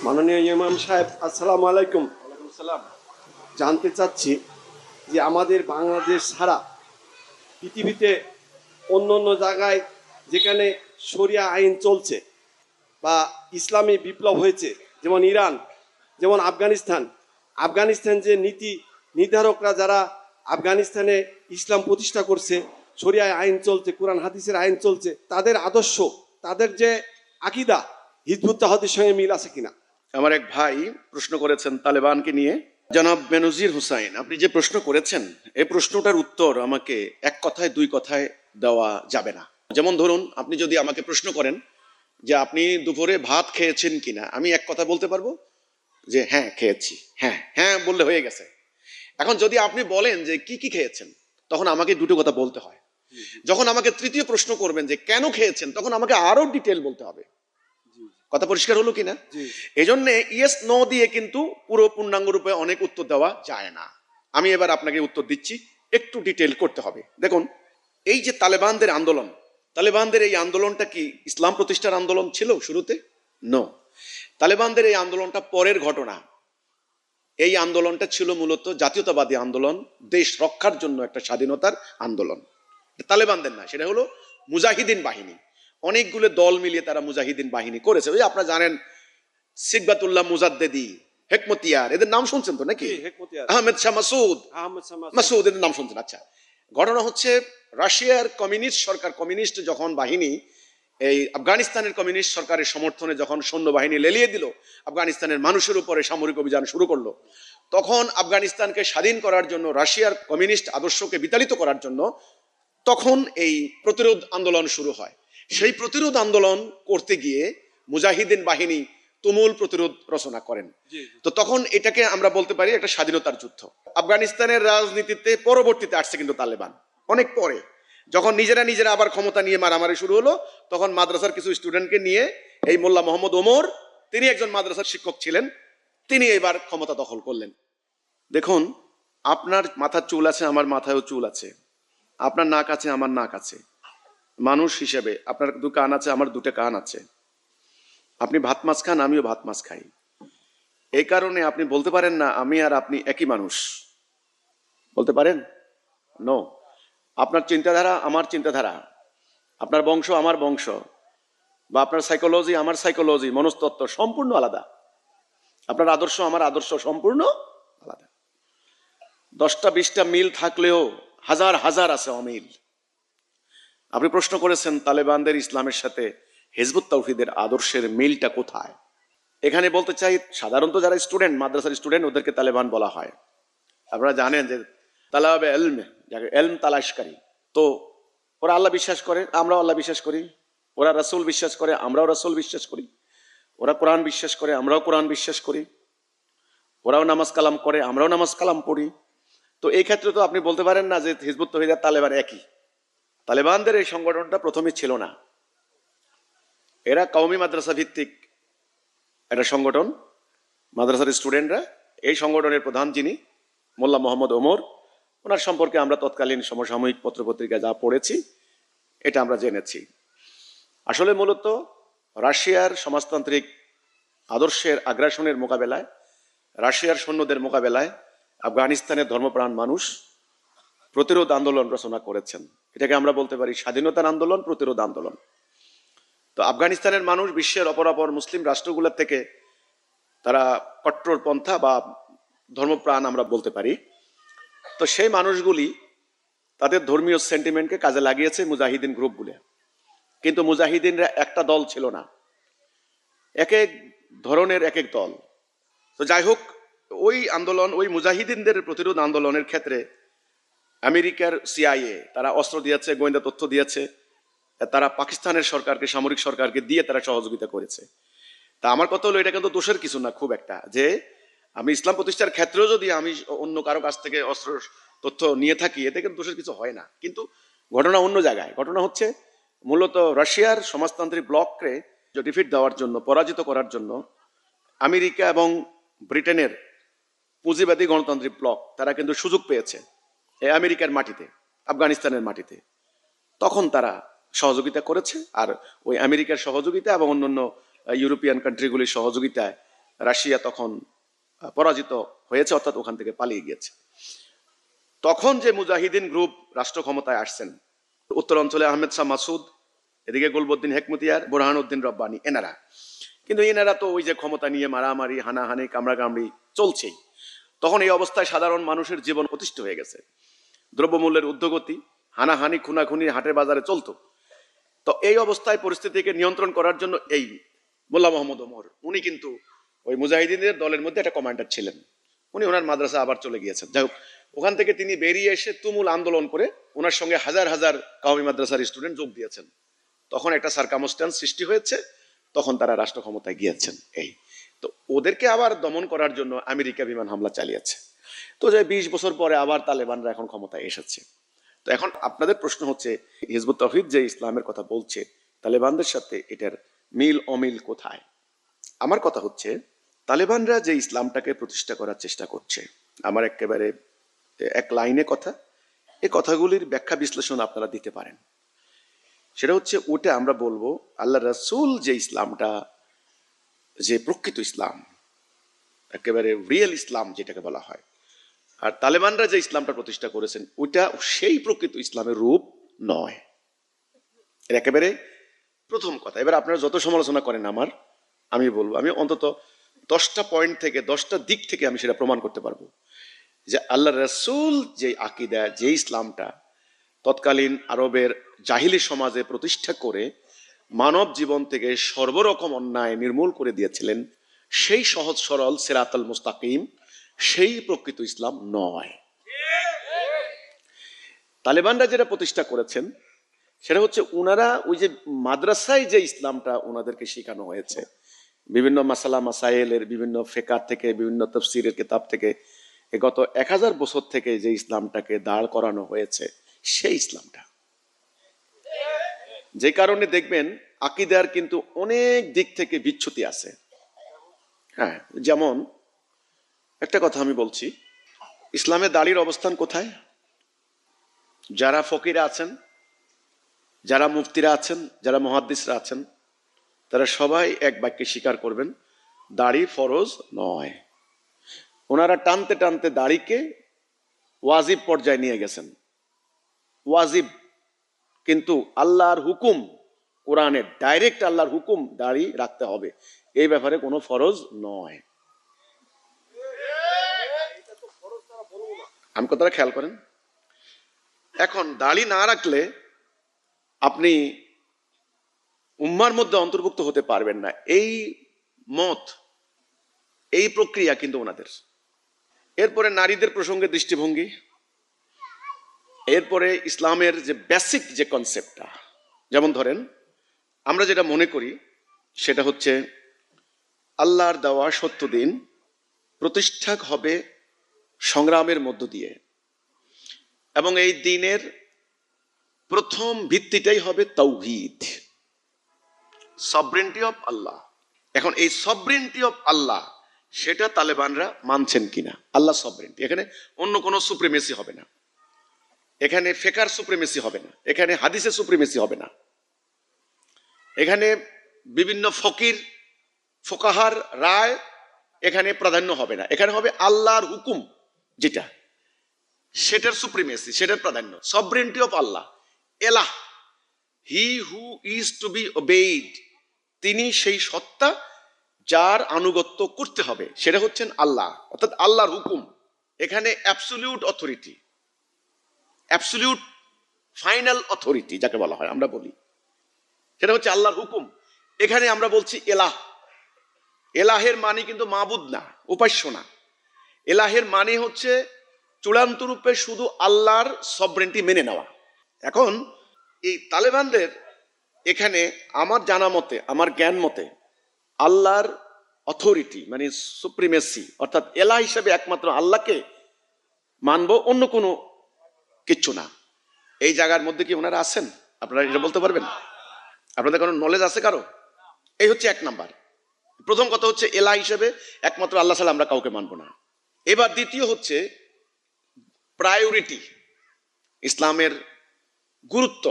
মাননীয় ইমাম সাহেব, আসসালামু আলাইকুম। ওয়ালাইকুম সালাম। জানতে চাচ্ছি যে আমাদের বাংলাদেশ ছাড়া পৃথিবীতে অন্য অন্য জায়গায় যেখানে শরিয়া আইন চলছে বা ইসলামী বিপ্লব হয়েছে, যেমন ইরান, যেমন আফগানিস্তান, আফগানিস্তান যে নীতি নির্ধারকরা যারা আফগানিস্তানে ইসলাম প্রতিষ্ঠা করছে, শরিয়া আইন চলছে, কোরআন হাদিসের আইন চলছে, তাদের আদর্শ, তাদের যে আকিদা হিজবুত তাওহীদের সঙ্গে মিল আছে কিনা? আমার এক ভাই প্রশ্ন করেছেন তালেবানকে নিয়ে। জনাব বেনজির হুসাইন, আপনি যে প্রশ্ন করেছেন এই প্রশ্নটার উত্তর আমাকে এক কথায় দুই কথায় দেওয়া যাবে না। যেমন ধরুন, আপনি যদি আমাকে প্রশ্ন করেন যে আপনি দুপুরে ভাত খেয়েছেন কিনা, আমি এক কথা বলতে পারবো যে হ্যাঁ খেয়েছি, হ্যাঁ হ্যাঁ বললে হয়ে গেছে। এখন যদি আপনি বলেন যে কি কি খেয়েছেন, তখন আমাকে দুটো কথা বলতে হয়। যখন আমাকে তৃতীয় প্রশ্ন করবেন যে কেন খেয়েছেন, তখন আমাকে আরো ডিটেল বলতে হবে। কথা পরিষ্কার হলো কিনা? এই জন্য ইয়েস নো দিয়ে কিন্তু পুরো পূর্ণাঙ্গ রূপে অনেক উত্তর দেওয়া যায় না। আমি এবার আপনাকে উত্তর দিচ্ছি, একটু ডিটেল করতে হবে। দেখুন, এই যে তালেবানদের আন্দোলন, তালেবানদের এই আন্দোলনটা কি ইসলাম প্রতিষ্ঠার আন্দোলন ছিল শুরুতে? নো। তালেবানদের এই আন্দোলনটা পরের ঘটনা। এই আন্দোলনটা ছিল মূলত জাতীয়তাবাদী আন্দোলন, দেশ রক্ষার জন্য একটা স্বাধীনতার আন্দোলন। তালেবানদের না, সেটা হলো মুজাহিদিন বাহিনী। অনেকগুলো দল মিলিয়ে তারা মুজাহিদিন বাহিনী করেছে। ওই আপনারা জানেন সিকবাতুল্লাহ মুজাদ্দেদি, হেকমতিয়ার, এদের নাম শুনছেন তো নাকি? আহমেদ শাহ মাসুদ, মাসুদ, এদের নাম শুনছেন? আচ্ছা, ঘটনা হচ্ছে রাশিয়ার কমিউনিস্ট সরকার, কমিউনিস্ট যখন বাহিনী এই আফগানিস্তানের কমিউনিস্ট সরকারের সমর্থনে যখন সৈন্যবাহিনী লেলিয়ে দিল, আফগানিস্তানের মানুষের উপরে সামরিক অভিযান শুরু করলো, তখন আফগানিস্তানকে স্বাধীন করার জন্য, রাশিয়ার কমিউনিস্ট আদর্শকে বিতাড়িত করার জন্য তখন এই প্রতিরোধ আন্দোলন শুরু হয়। সেই প্রতিরোধ আন্দোলন করতে গিয়ে মুজাহিদিন বাহিনী তুমুল প্রতিরোধ রচনা করেন। তো তখন এটাকে আমরা বলতে পারি একটা স্বাধীনতার যুদ্ধ। আফগানিস্তানের রাজনীতিতে পরবর্তীতে আসছে কিন্তু তালেবান, অনেক পরে, যখন নিজেরা আবার ক্ষমতা নিয়ে মারামারি শুরু হলো, তখন মাদ্রাসার কিছু স্টুডেন্টকে নিয়ে এই মোল্লা মোহাম্মদ ওমর, তিনি একজন মাদ্রাসার শিক্ষক ছিলেন, তিনি এবার ক্ষমতা দখল করলেন। দেখুন, আপনার মাথার চুল আছে, আমার মাথায়ও চুল আছে, আপনার নাক আছে, আমার নাক আছে, মানুষ হিসেবে আপনার দু কান আছে, আমার দুটো কান আছে, আপনি ভাত মাছ খান, আমিও ভাত মাছ খাই। এই কারণে আপনি বলতে পারেন না আমি আর আপনি একই মানুষ, বলতে পারেন? নো। আপনার চিন্তাধারা আমার চিন্তাধারা, আপনার বংশ আমার বংশ, বা আপনার সাইকোলজি আমার সাইকোলজি, মনস্তত্ত্ব সম্পূর্ণ আলাদা। আপনার আদর্শ আমার আদর্শ সম্পূর্ণ আলাদা। 10টা-20টা মিল থাকলেও হাজার হাজার আছে অমিল। আপনি প্রশ্ন করেছেন তালেবানদের ইসলামের সাথে হিজবুত তাওহীদের আদর্শের মিলটা কোথায়। এখানে বলতে চাই, সাধারণত যারা স্টুডেন্ট, মাদ্রাসার স্টুডেন্ট, ওদেরকে তালেবান বলা হয়। আপনারা জানেন যে তালাবে এলম, যাকে এলম তালাশকারী, তো ওরা আল্লাহ বিশ্বাস করে, আমরাও আল্লাহ বিশ্বাস করি। ওরা রাসূল বিশ্বাস করে, আমরাও রাসূল বিশ্বাস করি। ওরা কোরআন বিশ্বাস করে, আমরাও কোরআন বিশ্বাস করি। ওরাও নামাজ কালাম করে, আমরাও নামাজ কালাম পড়ি। তো এই ক্ষেত্রে তো আপনি বলতে পারেন না যে হিজবুত তাওহীদ আর তালেবান একই। তালেবানদের এই সংগঠনটা প্রথমে ছিল না, এরা কওমি মাদ্রাসা ভিত্তিক একটা সংগঠন, মাদ্রাসার স্টুডেন্টরা। এই সংগঠনের প্রধান যিনি মোল্লা মোহাম্মদ ওমর, ওনার সম্পর্কে আমরা তৎকালীন সমসাময়িক পত্রপত্রিকা যা পড়েছি এটা আমরা জেনেছি। আসলে মূলত রাশিয়ার সমাজতান্ত্রিক আদর্শের আগ্রাসনের মোকাবেলায়, রাশিয়ার সৈন্যদের মোকাবেলায় আফগানিস্তানের ধর্মপ্রাণ মানুষ প্রতিরোধ আন্দোলন রচনা করেছেন। এটাকে আমরা বলতে পারি স্বাধীনতার আন্দোলন, প্রতিরোধ আন্দোলন। তো আফগানিস্তানের মানুষ বিশ্বের অপরাপর মুসলিম রাষ্ট্রগুলোর থেকে তারা কট্টরপন্থা বা ধর্মপ্রাণ আমরা বলতে পারি। তো সেই মানুষগুলি তাদের ধর্মীয় সেন্টিমেন্টকে কাজে লাগিয়েছে মুজাহিদিন গ্রুপগুলো। কিন্তু মুজাহিদিনরা একটা দল ছিল না, এক এক ধরনের এক এক দল। তো যাই হোক, ওই আন্দোলন, ওই মুজাহিদিনদের প্রতিরোধ আন্দোলনের ক্ষেত্রে আমেরিকার সিআইএ তারা অস্ত্র দিয়েছে, গোয়েন্দা তথ্য দিয়েছে, তারা পাকিস্তানের সরকারকে, সামরিক সরকারকে দিয়ে তারা সহযোগিতা করেছে। তা আমার কথা হলো, এটা কিন্তু দোষের কিছু না খুব একটা, যে আমি ইসলাম প্রতিষ্ঠার ক্ষেত্রেও যদি আমি অন্য কারো কাছ থেকে অস্ত্র তথ্য নিয়ে থাকি, এতে কিন্তু দোষের কিছু হয় না। কিন্তু ঘটনা অন্য জায়গায়। ঘটনা হচ্ছে মূলত রাশিয়ার সমাজতান্ত্রিক ব্লককে ডিফিট দেওয়ার জন্য, পরাজিত করার জন্য আমেরিকা এবং ব্রিটেনের পুঁজিবাদী গণতান্ত্রিক ব্লক তারা কিন্তু সুযোগ পেয়েছে এই আমেরিকার মাটিতে, আফগানিস্তানের মাটিতে। তখন তারা সহযোগিতা করেছে, আর ওই আমেরিকার সহযোগিতা এবং অন্যান্য ইউরোপিয়ান কান্ট্রিগুলির সহযোগিতায় রাশিয়া তখন পরাজিত হয়েছে, অর্থাৎ ওখান থেকে পালিয়ে গিয়েছে। তখন যে মুজাহিদিন গ্রুপ রাষ্ট্র ক্ষমতায় আসছেন, উত্তর অঞ্চলে আহমেদ শাহ মাসুদ, এদিকে গুলবুদ্দিন হেকমতিয়ার, বোরহানউদ্দিন রব্বানী, এনারা কিন্তু এনারা তো ওই যে ক্ষমতা নিয়ে মারামারি, হানাহানি, কামড়াকামড়ি চলছেই। তখন এই অবস্থায় সাধারণ মানুষের জীবন অতিষ্ঠ হয়ে গেছে, দ্রব্যমূল্যের ঊর্ধ্বগতি, হানাহানি, খুনাখুনি হাটের বাজারে চলতো। তো এই অবস্থায় পরিস্থিতিকে নিয়ন্ত্রণ করার জন্য এই মোল্লা মোহাম্মদ ওমর, উনি কিন্তু ওই মুজাহিদিনের দলের মধ্যে একটা কমান্ডার ছিলেন। উনি ওনার মাদ্রাসা আবার চলে গিয়েছেন। যাই হোক, ওখান থেকে তিনি বেরিয়ে এসে তুমুল আন্দোলন করে ওনার সঙ্গে হাজার হাজার কাওমি মাদ্রাসার স্টুডেন্ট যোগ দিয়েছেন। তখন একটা সার্কামস্ট্যান্স সৃষ্টি হয়েছে, তখন তারা রাষ্ট্র ক্ষমতায় গিয়েছেন। এই তো ওদেরকে আবার দমন করার জন্য আমেরিকা বিমান হামলা চালিয়েছে। তো যে 20 বছর পরে আবার তালেবানরা এখন ক্ষমতায় এসেছে। তো এখন আপনাদের প্রশ্ন হচ্ছে, হিজবুত তৌহিদ যে ইসলামের কথা বলছে, তালেবানদের সাথে এটার মিল অমিল কোথায়? আমার কথা হচ্ছে, তালেবানরা যে ইসলামটাকে প্রতিষ্ঠা করার চেষ্টা করছে, আমার একেবারে এক লাইনে কথা, এই কথাগুলির ব্যাখ্যা বিশ্লেষণ আপনারা দিতে পারেন। সেটা হচ্ছে, ওটা আমরা বলবো আল্লাহ রাসূল যে ইসলামটা, যে প্রকৃত ইসলাম, একেবারে রিয়েল ইসলাম যেটাকে বলা হয়, আর তালেবানরা যে ইসলামটা প্রতিষ্ঠা করেছেন ওইটা সেই প্রকৃত ইসলামের রূপ নয়। এর একেবারে প্রথম কথা। এবার আপনারা যত সমালোচনা করেন আমি বলবো, আমি অন্তত 10টা পয়েন্ট থেকে 10টা দিক থেকে আমি সেটা প্রমাণ করতে পারবো যে আল্লাহ রাসূল যে আকীদা, যে ইসলামটা তৎকালীন আরবের জাহিলি সমাজে প্রতিষ্ঠা করে মানব জীবন থেকে সর্বরকম অন্যায় নির্মূল করে দিয়েছিলেন, সেই সহজ সরল সিরাতাল মুস্তাকিম, সেই প্রকৃত ইসলাম নয়। তালেবানরা যেটা প্রতিষ্ঠা করেছেন সেটা হচ্ছে, ওনারা ওই যে মাদ্রাসায় যে ইসলামটা ওনাদেরকে শেখানো হয়েছে, বিভিন্ন মাসালা মাসাইলের, বিভিন্ন ফিকহ থেকে, বিভিন্ন তাফসীরের কিতাব থেকে, গত 1000 বছর থেকে যে ইসলামটাকে দাঁড় করানো হয়েছে, সেই ইসলামটা। যে কারণে দেখবেন আকীদার কিন্তু অনেক দিক থেকে বিচ্যুতি আছে। হ্যাঁ, যেমন একটা কথা আমি বলছি, ইসলামে দাড়ির অবস্থান কোথায়? যারা ফকিরা আছেন, যারা মুফতিরা আছেন, যারা মুহাদ্দিসরা আছেন, তারা সবাই এক বাক্যে স্বীকার করবেন, দাড়ি ফরজ নয়। ওনারা টানতে টানতে দাড়িকে ওয়াজিব পর্যায়ে নিয়ে গেছেন। ওয়াজিব, কিন্তু আল্লাহর হুকুম, কোরআনে ডাইরেক্ট আল্লাহর হুকুম দাড়ি রাখতে হবে, এই ব্যাপারে কোনো ফরজ নয়। আমি কথাটা খেয়াল করেন। এখন দাড়ি না রাখলে আপনি উম্মার মধ্যে অন্তর্ভুক্ত হতে পারবেন না, এই মত, এই প্রক্রিয়া কিন্তু ওনাদের। এরপরে নারীদের প্রসঙ্গে দৃষ্টিভঙ্গি, এরপরে ইসলামের যে বেসিক যে কনসেপ্টটা, যেমন ধরেন আমরা যেটা মনে করি সেটা হচ্ছে, আল্লাহর দেওয়া সত্য দিন প্রতিষ্ঠা হবে সংগ্রামের মধ্য দিয়ে, এবং এই দিনের প্রথম ভিত্তিটাই হবে তাওহীদ, সভরেন্টি অফ আল্লাহ। এখন এই সভরেন্টি অফ আল্লাহ, সেটা তালেবানরা মানছেন কিনা? আল্লাহ সভরেন্টি, এখানে অন্য কোনো সুপ্রিমেসি হবে না, এখানে ফিকহের সুপ্রিমেসি হবে না, এখানে হাদিসের সুপ্রিমেসি হবে না, এখানে বিভিন্ন ফোকাহার রায় এখানে প্রাধান্য হবে না, এখানে হবে আল্লাহর হুকুম যেটা, সেটার সুপ্রিমেসি, সেটার প্রাধান্য। সভরেন্টি অফ আল্লাহ, এলাহ, হি হু ইজ টু বি ওবেইড, তিনি সেই সত্তা যার আনুগত্য করতে হবে, সেটা হচ্ছেন আল্লাহ, অর্থাৎ আল্লাহর হুকুম। এখানে absolute authority, absolute final authority যাকে বলা হয়, আমরা বলি সেটা হচ্ছে আল্লাহর হুকুম। এখানে আমরা বলছি এলাহ। এলাহের মানে কিন্তু মাবুদ না, উপাস্য না। এলাহের মানে হচ্ছে চূড়ান্ত রূপে শুধু আল্লাহর সভরেন্টি মেনে নেওয়া। এখন এই তালেবানদের এখানে আমার জানা মতে, আমার জ্ঞান মতে, আল্লাহর অথরিটি মানে সুপ্রিমেসি, অর্থাৎ এলাহ হিসেবে একমাত্র আল্লাহকে মানবো, অন্য কোনো কিচ্ছু না, এই জায়গার মধ্যে কি ওনারা আছেন? আপনারা এটা বলতে পারবেন? আপনাদের কোনো নলেজ আছে কারো? এই হচ্ছে এক নাম্বার। প্রথম কথা হচ্ছে, এলাহ হিসেবে একমাত্র আল্লাহ ছাড়া আমরা কাউকে মানবো না। এবার দ্বিতীয় হচ্ছে প্রায়োরিটি, ইসলামের গুরুত্ব।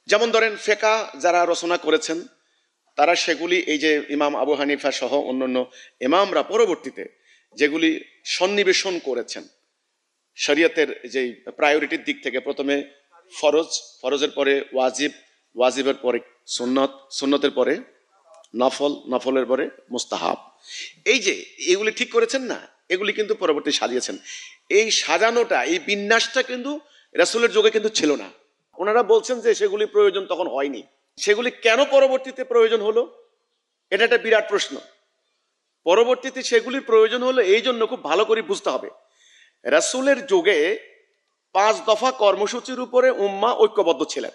যেমন ধরেন ফিকহ যারা রচনা করেছেন তারা সেগুলি এই যে ইমাম আবু হানিফা সহ অন্যান্য ইমামরা পরবর্তীতে যেগুলি সন্নিবেশন করেছেন শরীয়তের যে প্রায়োরিটির দিক থেকে, প্রথমে ফরজ, ফরজের পরে ওয়াজিব, ওয়াজিবের পরে সুন্নত, সুন্নতের পরে নফল, নফলের পরে মুস্তাহাব, এই যে এগুলি ঠিক করেছেন না, এগুলি কিন্তু পরবর্তী সাজিয়েছেন। এই সাজানোটা, এই বিন্যাসটা কিন্তু রাসূলের যুগে কিন্তু ছিল না। ওনারা বলছেন যে সেগুলি প্রয়োজন তখন হয়নি। সেগুলি কেন পরবর্তীতে প্রয়োজন হলো, এটা একটা বিরাট প্রশ্ন। পরবর্তীতে সেগুলির প্রয়োজন হলো এই জন্য খুব ভালো করে বুঝতে হবে, রাসূলের যুগে 5 দফা কর্মসূচির উপরে উম্মাহ ঐক্যবদ্ধ ছিলেন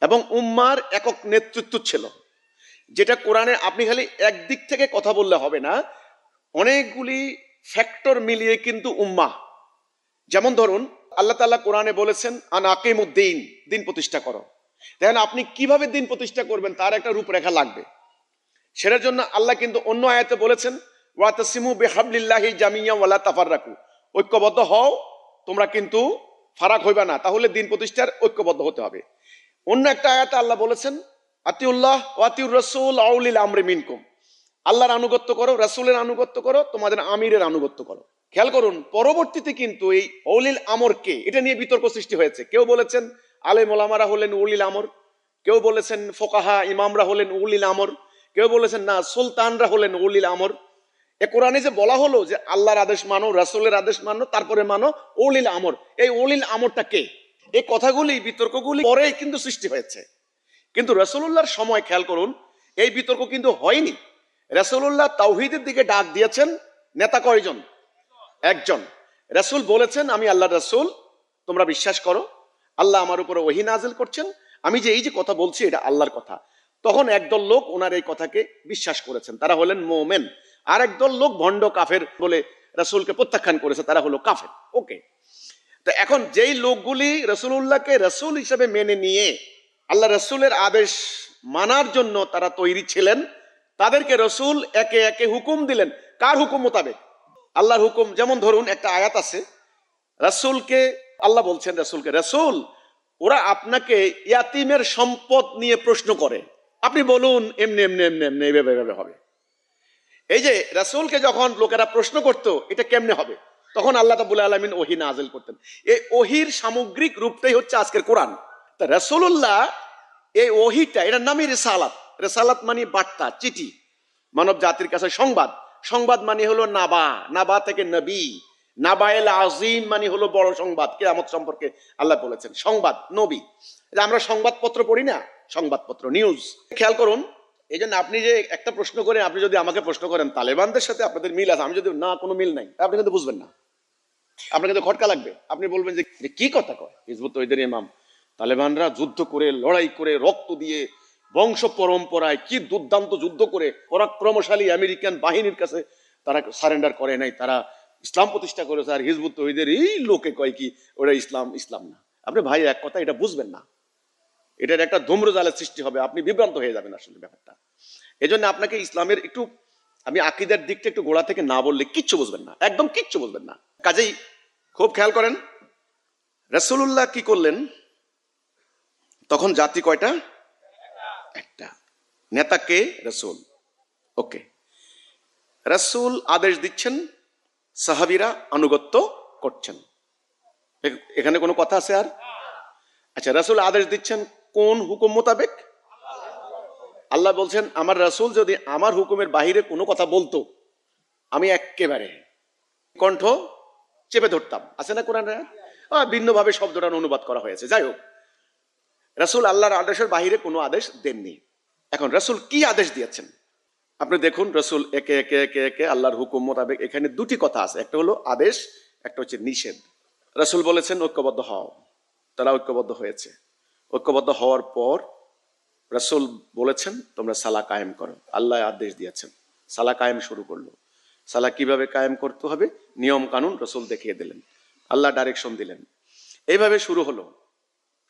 এবং উম্মার একক নেতৃত্ব ছিল, যেটা কোরআনে আপনি খালি একদিক থেকে কথা বললে হবে না, অনেকগুলি ফ্যাক্টর মিলিয়ে কিন্তু উম্মাহ। যেমন ধরুন আল্লাহ তাআলা কোরআনে বলেছেন আন আকিমুদ্দিন, দিন প্রতিষ্ঠা করো। দেখেন আপনি কিভাবে দিন প্রতিষ্ঠা করবেন তার একটা রূপরেখা লাগবে। সেটার জন্য আল্লাহ কিন্তু অন্য আয়াতে বলেছেন ওয়াতাসিমু বিহাবলিল্লাহি জামিয়া ওয়ালা তাফাররাকু, ঐক্যবদ্ধ হও, তোমরা কিন্তু ফারাক হইবা না, তাহলে দিন প্রতিষ্ঠার ঐক্যবদ্ধ হতে হবে। অন্য একটা আয়াতে আল্লাহ বলেছেন আতিউল্লাহ ওয়া আতিউর রাসূল আউলিল আমরি মিনকুম, আল্লাহর আনুগত্য করো, রাসূলের আনুগত্য করো, তোমাদের আমিরের আনুগত্য করো। খেয়াল করুন পরবর্তীতে কিন্তু এই উলিল আমরকে, এটা নিয়ে বিতর্ক সৃষ্টি হয়েছে। কেউ বলেছেন আলেম ওলামারা হলেন উলিল আমর, কেউ বলেছেন ফোকাহা ইমামরা হলেন উলিল আমর, কেউ বলেছেন না সুলতানরা হলেন উলিল আমর। এ কোরআনে যে বলা হলো যে আল্লাহর আদেশ মানো, রাসূলের আদেশ মানো, তারপরে মানো উলিল আমর, এই উলিল আমরটা কে? এই কথাগুলি, বিতর্কগুলি পরে কিন্তু সৃষ্টি হয়েছে। কিন্তু রাসূলুল্লাহর সময় খেয়াল করুন এই বিতর্ক কিন্তু হয়নি। রাসূলুল্লাহ তাওহীদের দিকে ডাক দিয়েছেন। নেতা কয়জন? একজন। রাসূল বলেছেন আমি আল্লাহর রাসূল, তোমরা বিশ্বাস করো, আল্লাহ আমার উপরে ওহী নাযিল করছেন, আমি যে এই যে কথা বলছি এটা আল্লাহর কথা। তখন একদল লোক ওনার এই কথাকে বিশ্বাস করেছেন, তারা হলেন মুমিন। আর একদল লোক ভণ্ড কাফের বলে রাসূলকে প্রত্যাখ্যান করেছে, তারা হলো কাফের। ওকে, তো এখন যেই লোকগুলি রাসূলুল্লাহকে রাসূল হিসেবে মেনে নিয়ে আল্লাহ রাসূলের আদেশ মানার জন্য তারা তৈরি ছিলেন, তাদেরকে রাসূল একে একে হুকুম দিলেন। কার হুকুম মোতাবেক? আল্লাহর হুকুম। যেমন ধরুন একটা আয়াত আছে, রাসূলকে আল্লাহ বলছেন রাসূলকে, রাসূল ওরা আপনাকে ইয়াতিমের সম্পদ নিয়ে প্রশ্ন করে, আপনি বলুন এমনি এমনি এমনি এমনি এইভাবে এইভাবে হবে। এই যে রাসূলকে যখন লোকেরা প্রশ্ন করত এটা কেমনে হবে, তখন আল্লাহ রাব্বুল আলামিন ওহী নাযিল করতেন। এই ওহীর সামগ্রিক রূপটাই হচ্ছে আজকের কোরআন। তা রাসূলুল্লাহ এই ওহীটা, এটার নামই রিসালাত। রিসালাত মানে বার্তা, চিঠি, মানব জাতির কাছে সংবাদ। সংবাদ মানে হলো নাবা, নাবা থেকে নবী, নাবায়েল আজিম মানে হলো বড় সংবাদ, কিয়ামত সম্পর্কে আল্লাহ বলেছেন সংবাদ, নবী। আমরা সংবাদপত্র পড়ি না, সংবাদপত্র, নিউজ। খেয়াল করুন, এই জন্য আপনি যে একটা প্রশ্ন করেন, আপনি যদি আমাকে প্রশ্ন করেন তালেবানদের সাথে আপনাদের মিল আছে, আমি যদি না কোনো মিল নাই, আপনি কিন্তু বুঝবেন না, আপনার কিন্তু খটকা লাগবে। আপনি বলবেন যে কি কথা কয় হিজবুত তৌহিদের ইমাম, তালেবানরা যুদ্ধ করে, লড়াই করে, রক্ত দিয়ে, বংশ পরম্পরায় কি দুর্দান্ত যুদ্ধ করে পরাক্রমশালী আমেরিকান বাহিনীর কাছে তারা সারেন্ডার করে নাই, তারা ইসলাম প্রতিষ্ঠা করেছে। আর হিজবুত তৌহিদের এই লোকে কয় কি ওরা ইসলাম, ইসলাম না। আপনি ভাই এক কথা এটা বুঝবেন না, এটার একটা ধূম্রজালের সৃষ্টি হবে, আপনি বিভ্রান্ত হয়ে যাবেন আসলে ব্যাপারটা। এই জন্য আপনাকে ইসলামের একটু, আমি আকীদার দিকটা একটু গোড়া থেকে না বললে কিচ্ছু বুঝবেন না, একদম কিচ্ছু বুঝবেন না। কাজেই খুব খেয়াল করেন রাসূলুল্লাহ কি করলেন, তখন জাতি কয়টা? একটা। নেতাকে রাসূল। ওকে, রাসূল আদেশ দিচ্ছেন, সাহাবীরা আনুগত্য করছেন। এখানে কোনো কথা আছে আর? আচ্ছা, রাসূল আদেশ দিচ্ছেন কোন হুকুম মোতাবেক? আল্লাহ বলছেন আমার রাসূল যদি আমার হুকুমের বাহিরে কোনো কথা বলতো আমি একেবারে কণ্ঠ চেপে ধরতাম। আছে না কোরআনে? ভিন্নভাবে শব্দটার অনুবাদ করা হয়েছে। যাই হোক, রাসূল আল্লাহর আদেশের বাহিরে কোনো আদেশ দেননি। এখন রাসূল কি আদেশ দিয়েছেন আপনি দেখুন। রাসূল একে একে একে একে আল্লাহর হুকুম মোতাবেক, এখানে দুটি কথা আছে, একটা হলো আদেশ, একটা হচ্ছে নিষেধ। রাসূল বলেছেন ঐক্যবদ্ধ হও, তারা ঐক্যবদ্ধ হয়েছে। ঐক্যবদ্ধ হওয়ার পর রাসূল বলেছেন তোমরা সালাহ কায়েম করো। আল্লাহ আদেশ দিয়েছেন, সালাহ কায়েম শুরু করলো। সালাহ কিভাবে কায়েম করতে হবে, নিয়ম কানুন রাসূল দেখিয়ে দিলেন, আল্লাহ ডাইরেকশন দিলেন। এইভাবে শুরু হলো।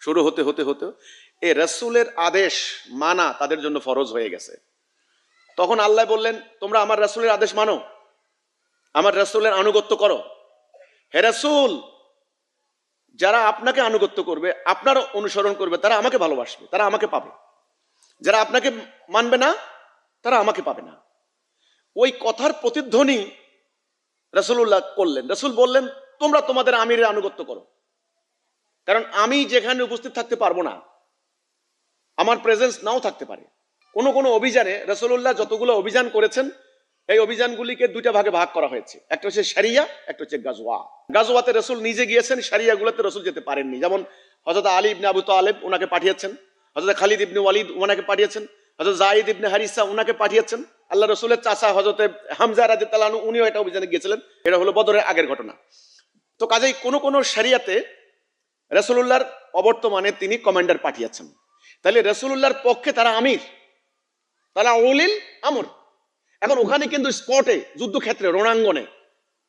শুরু হতে হতে হতে এই রাসূলের আদেশ মানা তাদের জন্য ফরজ হয়ে গেছে। তখন আল্লাহ বললেন তোমরা আমার রাসূলের আদেশ মানো, আমার রাসূলের আনুগত্য করো। হে রাসূল, যারা আপনাকে আনুগত্য করবে, আপনার অনুসরণ করবে, তারা আমাকে ভালোবাসবে, তারা আমাকে পাবে। যারা আপনাকে মানবে না তারা আমাকে পাবে না। ওই কথার প্রতিধ্বনি রাসূলুল্লাহ করলেন। রাসূল বললেন, তোমরা তোমাদের আমিরের আনুগত্য করো, কারণ আমি যেখানে উপস্থিত থাকতে পারবো না, আমার প্রেজেন্স নাও থাকতে পারে। কোন কোন অভিযানে রাসূলুল্লাহ যতগুলো অভিযান করেছেন, এই অভিযানগুলিকে দুইটা ভাগে ভাগ করা হয়েছে। একটা হচ্ছে শারিয়া, একটা হচ্ছে গাজওয়া। গাজওয়াতে রাসূল নিজে গিয়েছেন, শারিয়া গুলোতে রাসূল যেতে পারেননি। যেমন হযরত আলী ইবনে আবু তালেব ওনাকে পাঠিয়েছেন, হযরত খালিদ ইবনে ওয়ালিদ ওনাকে পাঠিয়েছেন, হযরত যায়েদ ইবনে হারিসা ওনাকে পাঠিয়েছেন। আল্লাহ রাসূলের চাচা হযরত হামজা রাদিয়াল্লাহু আনহু উনিও এটা অভিযানে গিয়েছিলেন। এটা হলো বদরের আগের ঘটনা। তো কাজেই কোন কোন শারিয়াতে রাসূলুল্লাহর অবর্তমানে তিনি কমান্ডার পাঠিয়েছেন। তাহলে রাসূলুল্লাহর পক্ষে তারা আমির, তারা উলিল আমর। এখন ওখানে কিন্তু স্পটে, যুদ্ধক্ষেত্রে, রণাঙ্গনে,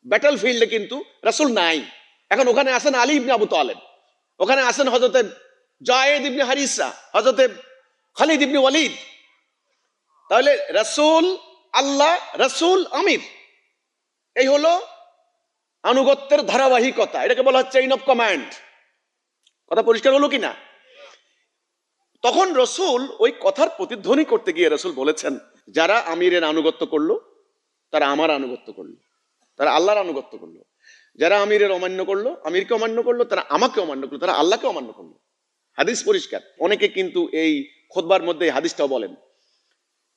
ব্যাটল ফিল্ডে কিন্তু রাসূল নাই। এখন ওখানে আছেন আলী ইবনে আবু তালেব, ওখানে আছেন হযরত যায়েদ ইবনে হারিসা, হযরত খালিদ ইবনে ওয়ালিদ। তাহলে রাসূল আল্লাহ, রাসূল আমির, এই হলো আনুগত্যের ধারাবাহিকতা। এটাকে বলা হচ্ছে চেইন অফ কমান্ড। কথা পরিষ্কার হলো কিনা? তখন রসুল ওই কথার প্রতিধ্বনি করতে গিয়ে রসুল বলেছেন, যারা আমিরের আনুগত্য করলো তারা আমার আনুগত্য করলো, তারা আল্লাহর আনুগত্য করলো। যারা আমিরের অমান্য করলো, আমিরকে অমান্য করলো, তারা আমাকে অমান্য করলো, তারা আল্লাহকে অমান্য করলো। হাদিস পরিষ্কার। অনেকে কিন্তু এই খুতবার মধ্যে এই হাদিসটাও বলেন,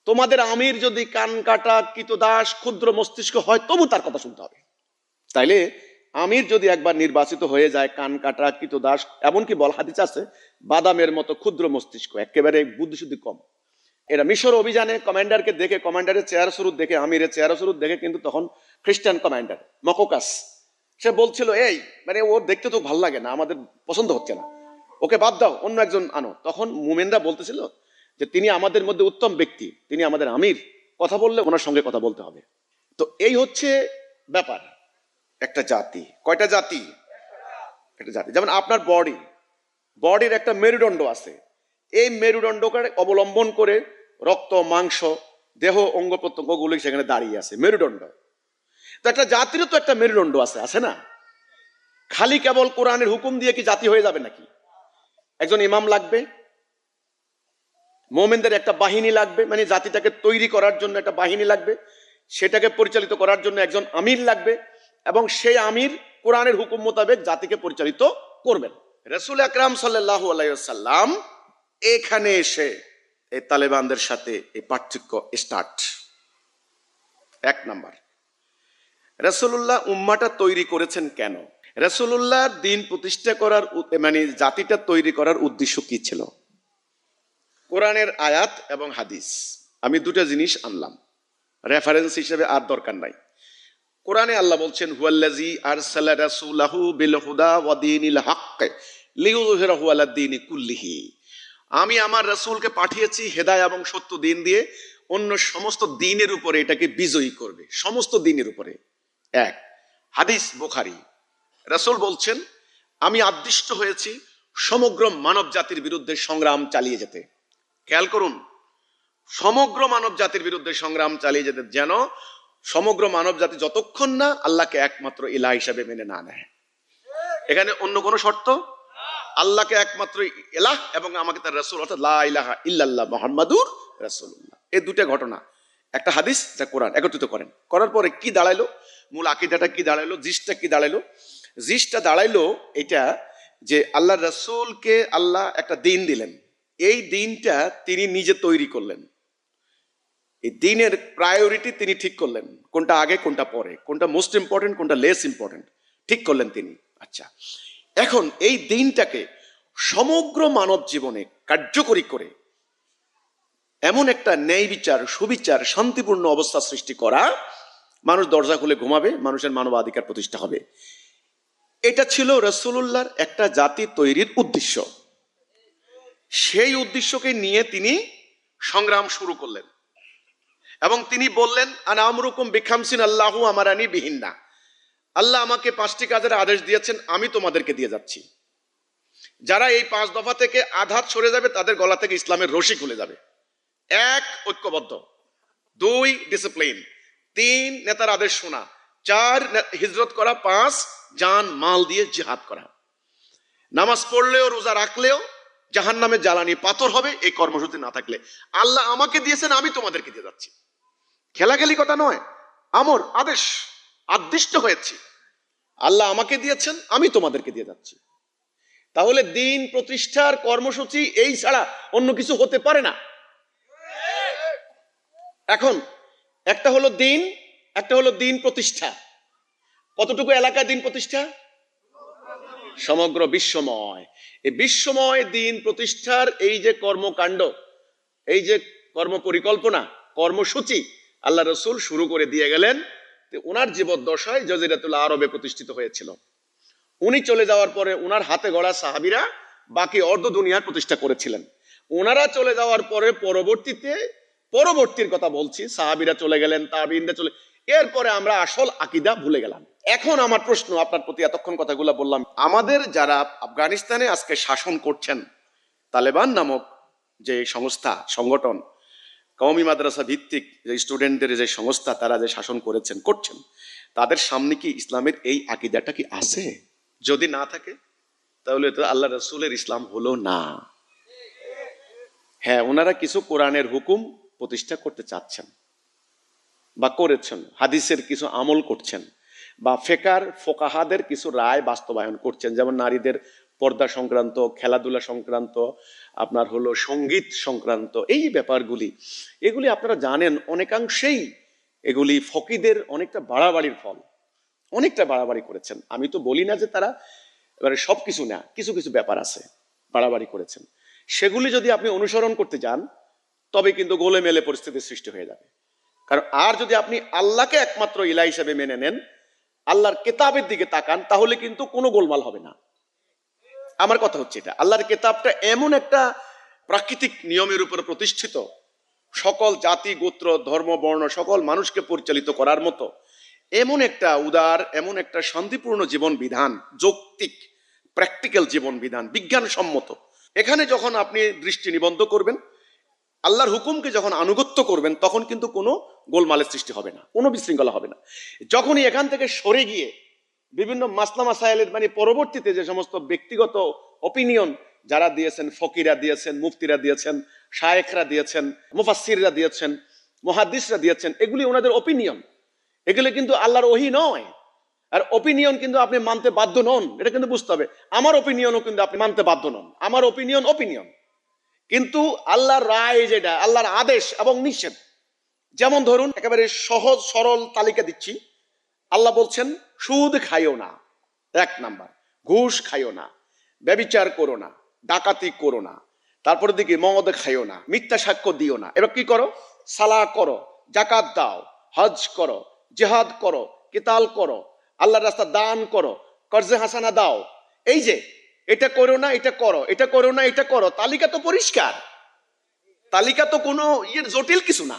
তোমাদের আমির যদি কান কাটা কৃতদাস ক্ষুদ্র মস্তিষ্ক হয় তবু তার কথা শুনতে হবে। তাইলে আমির যদি একবার নির্বাচিত হয়ে যায় কান কাটা কৃতদাস, এমনকি বল হাদিস আছে বাদামের মতো ক্ষুদ্র মস্তিষ্ক, একেবারে বুদ্ধিশুদ্ধি কম। এরা মিশর অভিযানে কমান্ডারকে দেখে, কমান্ডারের চেহারা স্বরূপ দেখে, আমিরের চেহারা স্বরূপ দেখে, কিন্তু তখন খ্রিস্টান কমান্ডার মকোকাস, সে বলছিল, এই মানে ওর দেখতে তো ভাল লাগে না, আমাদের পছন্দ হচ্ছে না, ওকে বাদ দাও, অন্য একজন আনো। তখন মুমিনরা বলতেছিল যে তিনি আমাদের মধ্যে উত্তম ব্যক্তি, তিনি আমাদের আমির, কথা বললে ওনার সঙ্গে কথা বলতে হবে। তো এই হচ্ছে ব্যাপার। একটা জাতি, কয়টা জাতি? একটা জাতি। যেমন আপনার বডির একটা মেরুদণ্ড আছে, এই মেরুদণ্ডকে অবলম্বন করে রক্ত মাংস দেহ অঙ্গ প্রত্যঙ্গগুলি সেখানে দাঁড়িয়ে আছে, মেরুদণ্ড। তো একটা জাতিরও তো একটা মেরুদণ্ড আছে, আছে না? খালি কেবল কোরআনের হুকুম দিয়ে কি জাতি হয়ে যাবে নাকি? একজন ইমাম লাগবে, মুমিনদের একটা বাহিনী লাগবে, মানে জাতিটাকে তৈরি করার জন্য একটা বাহিনী লাগবে, সেটাকে পরিচালিত করার জন্য একজন আমির লাগবে, এবং সেই আমির কোরআনের হুকুম মোতাবেক জাতিকে পরিচালিত করবেন। রাসূল আকরাম সাল্লাল্লাহু আলাইহি ওয়াসাল্লাম এখানে এসে এই তালেবানদের সাথে এই পার্থক্য স্টার্ট। এক নাম্বার, রাসূলুল্লাহ উম্মাটা তৈরি করেছেন কেন? রাসূলুল্লাহ দিন প্রতিষ্ঠা করার মানে জাতিটা তৈরি করার উদ্দেশ্য কি ছিল? কোরআনের আয়াত এবং হাদিস, আমি দুটো জিনিস আনলাম রেফারেন্স হিসেবে, আর দরকার নাই। কোরআনে আল্লাহ বলছেন, হুয়াল্লাযী আরসালা রাসূলাহু বিল হুদা ওয়া দীনিল হক লিইয়ুযহিরাহু আলা দীনি কুল্লিহি। আমি আমার রাসূলকে পাঠিয়েছি হেদায়েত এবং সত্য দিন দিয়ে, অন্য সমস্ত দিনের উপরে এটাকে বিজয়ী করবে, সমস্ত দিনের উপরে। এক হাদিস বুখারী, রাসূল বলছেন, আমি আদিষ্ট হয়েছি সমগ্র মানব জাতির বিরুদ্ধে সংগ্রাম চালিয়ে যেতে। খেয়াল করুন, সমগ্র মানব জাতির বিরুদ্ধে সংগ্রাম চালিয়ে যেতে, যেন সমগ্র মানব জাতি যতক্ষণ না আল্লাহকে একমাত্র ইলাহ হিসাবে মেনে না নেয়। এখানে অন্য কোনো শর্ত? আল্লাহকে একমাত্র ইলাহ এবং আমাকে তার রাসূল, অর্থাৎ লা ইলাহা ইল্লাল্লাহ মুহাম্মাদুর রাসূলুল্লাহ। এই দুটো ঘটনা, একটা হাদিস, একটা কোরআন একত্রিত করেন, করার পরে কি দাঁড়াইলো? মূল আকীদাটা কি দাঁড়াইলো? জিসটা কি দাঁড়াইলো? জিসটা দাঁড়াইলো এটা যে আল্লাহ রাসূলকে আল্লাহ একটা দিন দিলেন, এই দিনটা তিনি নিজে তৈরি করলেন। এই দিনের প্রায়োরিটি তিনি ঠিক করলেন, কোনটা আগে কোনটা পরে, কোনটা মোস্ট ইম্পর্টেন্ট কোনটা লেস ইম্পর্টেন্ট ঠিক করলেন তিনি। আচ্ছা, এখন এই দিনটাকে সমগ্র মানব জীবনে কার্যকরী করে এমন একটা ন্যায় বিচার, সুবিচার, শান্তিপূর্ণ অবস্থা সৃষ্টি করা, মানুষ দরজা খুলে ঘুমাবে, মানুষের মানবাধিকার প্রতিষ্ঠা হবে, এটা ছিল রাসূলুল্লাহর একটা জাতি তৈরির উদ্দেশ্য। সেই উদ্দেশ্যকে নিয়ে তিনি সংগ্রাম শুরু করলেন এবং তিনি বললেন, আনা আমরুকুম বিখামসিন আল্লাহু আমারানি বিহিন্না। আল্লাহ আমাকে 5টি কাজের আদেশ দিয়েছেন, আমি তোমাদেরকে দিয়ে যাচ্ছি। যারা এই 5 দফা থেকে আধাত সরে যাবে তাদের গলা থেকে ইসলামের রশি খুলে যাবে। 1 ঐক্যবদ্ধ, 2 ডিসিপ্লিন, 3 নেতার আদেশ শোনা, 4 হিজরত করা, 5 জান মাল দিয়ে জিহাদ করা। নামাজ পড়লেও রোজা রাখলেও জাহান্নামের জ্বালানি পাথর হবে এই কর্মসূচি না থাকলে। আল্লাহ আমাকে দিয়েছেন, আমি তোমাদেরকে দিয়ে যাচ্ছি। খেলাখেলি কথা নয়, আমর আদেশ, আদিষ্ট হয়েছি। আল্লাহ আমাকে দিয়েছেন, আমি তোমাদেরকে দিয়ে যাচ্ছি। তাহলে দিন প্রতিষ্ঠার কর্মসূচি এই ছাড়া অন্য কিছু হতে পারে না। এখন একটা হলো দিন, একটা হলো দিন প্রতিষ্ঠা। কতটুকু এলাকায় দিন প্রতিষ্ঠা? সমগ্র বিশ্বময়। এই বিশ্বময় দিন প্রতিষ্ঠার এই যে কর্মকাণ্ড, এই যে কর্ম পরিকল্পনা, কর্মসূচি আল্লাহ রসুল শুরু করে দিয়ে গেলেন। ওনার জীবদ্দশায় জজিরাতুল আরবে প্রতিষ্ঠিত হয়েছিল। উনি চলে যাওয়ার পরে ওনার হাতে গড়া সাহাবীরা বাকি অর্ধ দুনিয়ার প্রতিষ্ঠা করেছিলেন। ওনারা চলে যাওয়ার পরে পরবর্তীর কথা বলছি, সাহাবীরা চলে গেলেন, তাবিঈনরা চলে, এরপরে আমরা আসল আকীদা ভুলে গেলাম। এখন আমার প্রশ্ন আপনার প্রতি, এতক্ষণ কথাগুলো বললাম, আমাদের যারা আফগানিস্তানে আজকে শাসন করছেন, তালেবান নামক যে সংস্থা, সংগঠন, কওমি মাদ্রাসা ভিত্তিক যে স্টুডেন্টদের যে সংস্থা, তারা যে শাসন করছেন, তাদের সামনে কি ইসলামের এই আকীদাটা কি আছে? যদি না থাকে তাহলে তো আল্লাহ রাসূলের ইসলাম হলো না। হ্যাঁ, ওনারা কিছু কোরআনের হুকুম প্রতিষ্ঠা করতে চাচ্ছেন বা করেছেন, হাদিসের কিছু আমল করছেন, বা ফোকাহাদের কিছু রায় বাস্তবায়ন করছেন, যেমন নারীদের পর্দা সংক্রান্ত, খেলাধুলা সংক্রান্ত, আপনার হলো সঙ্গীত সংক্রান্ত এই ব্যাপারগুলি, এগুলি আপনারা জানেন অনেকাংশেই এগুলি ফকিদের অনেকটা বাড়াবাড়ির ফল, অনেকটা বাড়াবাড়ি করেছেন। আমি তো বলি না যে তারা এবারে সবকিছু না, কিছু কিছু ব্যাপার আছে বাড়াবাড়ি করেছেন। সেগুলি যদি আপনি অনুসরণ করতে যান তবে কিন্তু গোলেমেলে পরিস্থিতির সৃষ্টি হয়ে যাবে। কারণ আর যদি আপনি আল্লাহকে একমাত্র ইলাহ হিসেবে মেনে নেন, আল্লাহর কেতাবের দিকে তাকান, তাহলে কিন্তু কোনো গোলমাল হবে না। আমার কথা হচ্ছে এটা, আল্লাহর কেতাবটা এমন একটা প্রাকৃতিক নিয়মের উপর প্রতিষ্ঠিত, সকল জাতি, গোত্র, ধর্ম, বর্ণ সকল মানুষকে পরিচালিত করার মতো এমন একটা উদার, এমন একটা শান্তিপূর্ণ জীবন বিধান, যৌক্তিক প্র্যাকটিক্যাল জীবন বিধান, বিজ্ঞানসম্মত। এখানে যখন আপনি দৃষ্টি নিবদ্ধ করবেন, আল্লাহর হুকুমকে যখন আনুগত্য করবেন, তখন কিন্তু কোনো গোলমালের সৃষ্টি হবে না, কোনো বিশৃঙ্খলা হবে না। যখনই এখান থেকে সরে গিয়ে বিভিন্ন মাসলা মাসাইলের মানে পরবর্তীতে যে সমস্ত ব্যক্তিগত অপিনিয়ন যারা দিয়েছেন, ফকিরা দিয়েছেন, মুফতিরা দিয়েছেন, শায়েখরা দিয়েছেন, মুফাসসিররা দিয়েছেন, মুহাদ্দিসরা দিয়েছেন, এগুলি ওনাদের অপিনিয়ন, এগুলি কিন্তু আল্লাহর ওহী নয়। আর অপিনিয়ন কিন্তু আপনি মানতে বাধ্য নন, এটা কিন্তু বুঝতে হবে। আমার অপিনিয়নও কিন্তু আপনি মানতে বাধ্য নন, আমার অপিনিয়ন। কিন্তু আল্লাহর রায় যেটা, আল্লাহর আদেশ এবং নিষেধ, যেমন ধরুন একেবারে সহজ সরল তালিকা দিচ্ছি। আল্লাহ বলছেন সুদ খাইও না, 1 নাম্বার, ঘুষ খাইও না, ব্যভিচার করো না, ডাকাতি করো না, তারপরে দিকে মদ খাইও না, মিথ্যা সাক্ষ্য দিও না। এবার কি করো? সালাহ করো, জাকাত দাও, হজ করো, জিহাদ করো, কিতাল করো, আল্লাহর রাস্তা দান করো, কর্জে হাসানা দাও। এই যে এটা করো না, এটা করো, এটা করো না, এটা করো, তালিকা তো পরিষ্কার, তালিকা তো কোনো জটিল কিছু না।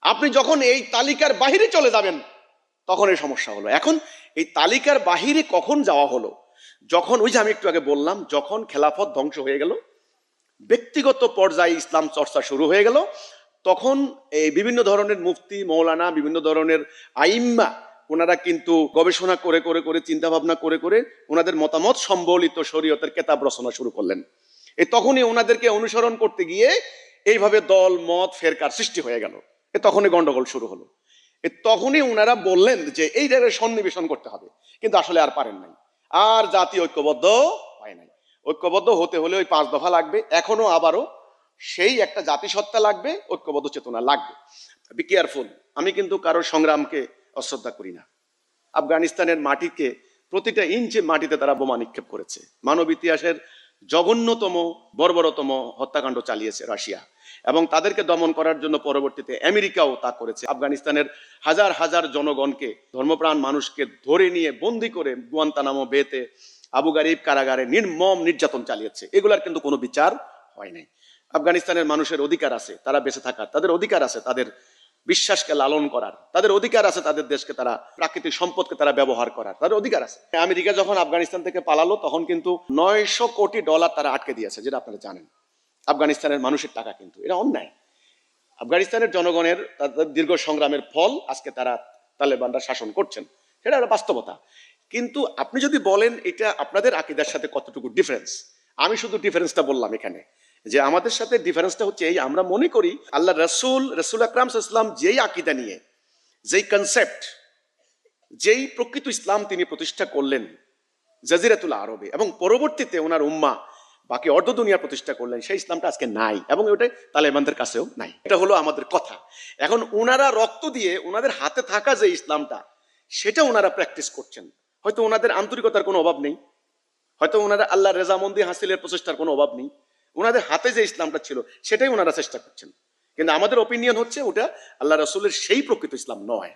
আপনি যখন এই তালিকার বাহিরে চলে যাবেন তখন এই সমস্যা হলো। এখন এই তালিকার বাহিরে কখন যাওয়া হলো? যখন ওই যে আমি একটু আগে বললাম, যখন খেলাফত ধ্বংস হয়ে গেল, ব্যক্তিগত পর্যায়ে ইসলাম চর্চা শুরু হয়ে গেল, তখন এই বিভিন্ন ধরনের মুফতি, মৌলানা, বিভিন্ন ধরনের আইম্মা, ওনারা কিন্তু গবেষণা করে চিন্তা ভাবনা করে ওনাদের মতামত সম্বলিত শরীয়তের কেতাব রচনা শুরু করলেন। এই তখনই ওনাদেরকে অনুসরণ করতে গিয়ে এইভাবে দল মত ফেরকার সৃষ্টি হয়ে গেল। তখনই গন্ডগোল শুরু হলো। তখনই ওনারা বললেন যে এই জায়গায় সন্নিবেশন করতে হবে, কিন্তু আসলে আর পারেন নাই, আর জাতি ঐক্যবদ্ধ হয় নাই। ঐক্যবদ্ধ হতে হলে ওই 5 দফা লাগবে, এখনো আবারও সেই একটা জাতিসত্তা লাগবে, ঐক্যবদ্ধ চেতনা লাগবে। বি কেয়ারফুল, আমি কিন্তু কারোর সংগ্রামকে অশ্রদ্ধা করি না। আফগানিস্তানের মাটিকে প্রতিটা ইঞ্চি মাটিতে তারা বোমা নিক্ষেপ করেছে। মানব ইতিহাসের জঘন্যতম বর্বরতম হত্যাকাণ্ড চালিয়েছে রাশিয়া, এবং তাদেরকে দমন করার জন্য পরবর্তীতে আমেরিকাও তা করেছে। আফগানিস্তানের হাজার হাজার জনগণকে, ধর্মপ্রাণ মানুষকে ধরে নিয়ে বন্দি করে গুয়ান্তানামো বেতে, আবু গারিব কারাগারে নির্মম নির্যাতন চালিয়েছে। এগুলার কিন্তু কোনো বিচার হয় নাই। আফগানিস্তানের মানুষের অধিকার আছে তারা বেঁচে থাকার, তাদের অধিকার আছে তাদের বিশ্বাসকে লালন করার, তাদের অধিকার আছে তাদের দেশকে, তারা প্রাকৃতিক সম্পদকে তারা ব্যবহার করার, তাদের অধিকার আছে। আমেরিকা যখন আফগানিস্তান থেকে পালালো তখন কিন্তু $900 কোটি তারা আটকে দিয়েছে, যেটা আপনারা জানেন। আফগানিস্তানের মানুষের টাকা, কিন্তু এটা অন্যায়। আফগানিস্তানের জনগণের তাদের দীর্ঘ সংগ্রামের ফল আজকে তারা তালেবানরা শাসন করছেন, সেটা একটা বাস্তবতা। কিন্তু আপনি যদি বলেন এটা আপনাদের আকীদার সাথে কতটুকু ডিফারেন্স, আমি শুধু ডিফারেন্সটা বললাম এখানে, যে আমাদের সাথে ডিফারেন্সটা হচ্ছে এই, আমরা মনে করি আল্লাহ রসুল আকরাম সাল্লাল্লাহু আলাইহি ওয়াসাল্লাম যেই আকীদা নিয়ে, যেই কনসেপ্ট, যেই প্রকৃত ইসলাম তিনি প্রতিষ্ঠা করলেন জাজিরাতুল আরবে, এবং পরবর্তীতে ওনার উম্মাহ বাকি অর্ধ দুনিয়া প্রতিষ্ঠা করলেন, সেই ইসলামটা আজকে নাই, এবং ওটাই তালেবানদের কাছেও নাই। এটা হলো আমাদের কথা। এখন ওনারা রক্ত দিয়ে ওনাদের হাতে থাকা যে ইসলামটা, সেটা ওনারা প্র্যাকটিস করছেন। হয়তো ওনাদের আন্তরিকতার কোনো অভাব নেই, হয়তো ওনারা আল্লাহর রেজামন্দি হাসিলের প্রচেষ্টার কোনো অভাব নেই, ওনাদের হাতে যে ইসলামটা ছিল সেটাই ওনারা চেষ্টা করছেন। কিন্তু আমাদের অপিনিয়ন হচ্ছে ওটা আল্লাহ রসুলের সেই প্রকৃত ইসলাম নয়।